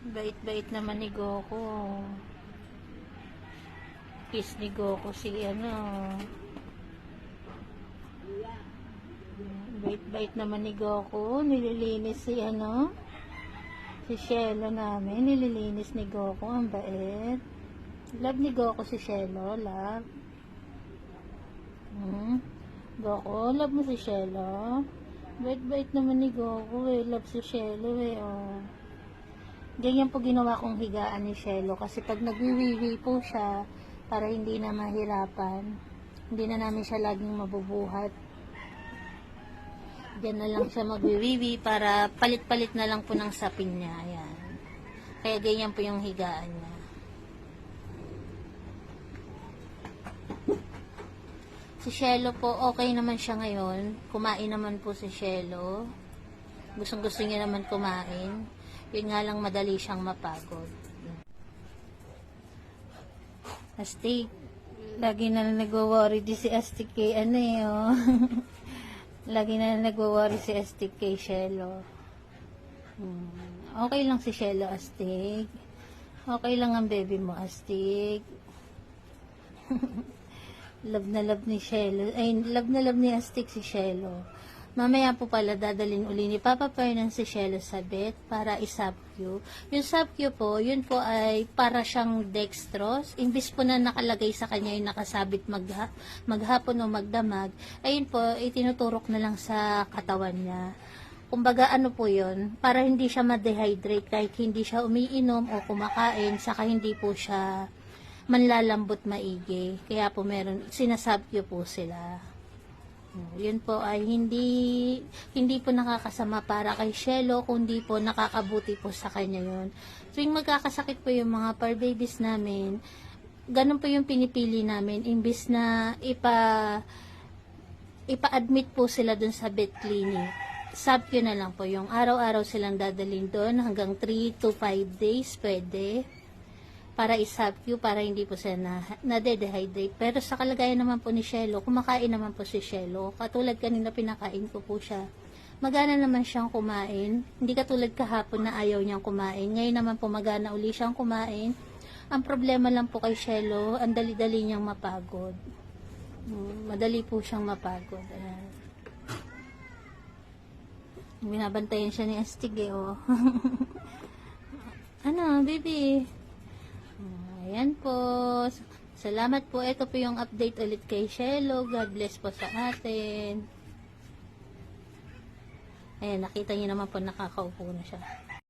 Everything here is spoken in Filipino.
Bait-bait naman ni Goku. Kiss ni Goku si ano. Bait-bait naman ni Goku. Nililinis si ano. Si Cielo namin. Nililinis ni Goku. Ang bait. Love ni Goku si Cielo. Love. Goku, love mo si Cielo. Bait-bait naman ni Goku eh. Love si Cielo eh. Oh. Ganyan po ginawa kong higaan ni Cielo kasi pag nagwiwiwi po siya para hindi na mahirapan, hindi na namin siya laging mabubuhat. Diyan na lang siya magwiwiwi para palit-palit na lang po ng sapin niya. Ayan. Kaya ganyan po yung higaan niya. Si Cielo po, okay naman siya ngayon. Kumain naman po si Cielo. Gustong-gusto niya naman kumain. Yun nga lang madali siyang mapagod. Astig, lagi na nagwo-worry di si Astig kay ano eh, oh. Lagi na nagwo-worry si Astig kay Cielo. Okay lang si Cielo, Astig. Okay lang ang baby mo, Astig. Love na love ni Cielo. Ay, love na love ni Astig si Cielo. Mamaya po pala dadalhin uli ni Papa Fernan si Cielo sa vet para isubQ. Yung subQ po, yun po ay para siyang dextrose. Imbis po na nakalagay sa kanya yung nakasabit maghapon o magdamag, ayun po, itinuturok na lang sa katawan niya. Kumbaga ano po yun, para hindi siya ma-dehydrate kahit hindi siya umiinom o kumakain, saka hindi po siya manlalambot maigi. Kaya po meron, sinasubQ po sila. Yun po ay hindi po nakakasama para kay Cielo, kundi po nakakabuti po sa kanya yun. Tuwing magkakasakit po yung mga par babies namin, ganun po yung pinipili namin, imbis na ipa-admit po sila dun sa vet clinic. SubQ na lang po, yung araw-araw silang dadalhin doon hanggang 3 to 5 days pwede. Para isubQ, para hindi po siya na-dehydrate. Pero sa kalagayan naman po ni Cielo, kumakain naman po si Cielo. Katulad kanina pinakain ko po siya. Magana naman siyang kumain. Hindi katulad kahapon na ayaw niyang kumain. Ngayon naman po magana uli siyang kumain. Ang problema lang po kay Cielo, ang dali-dali niyang mapagod. Madali po siyang mapagod. Ayan. Binabantayan siya ni Astig eh, oh. Ano, baby? Ayan po. Salamat po. Ito po yung update ulit kay Cielo. God bless po sa atin. Ayan, nakita niyo naman po nakakaupo na siya.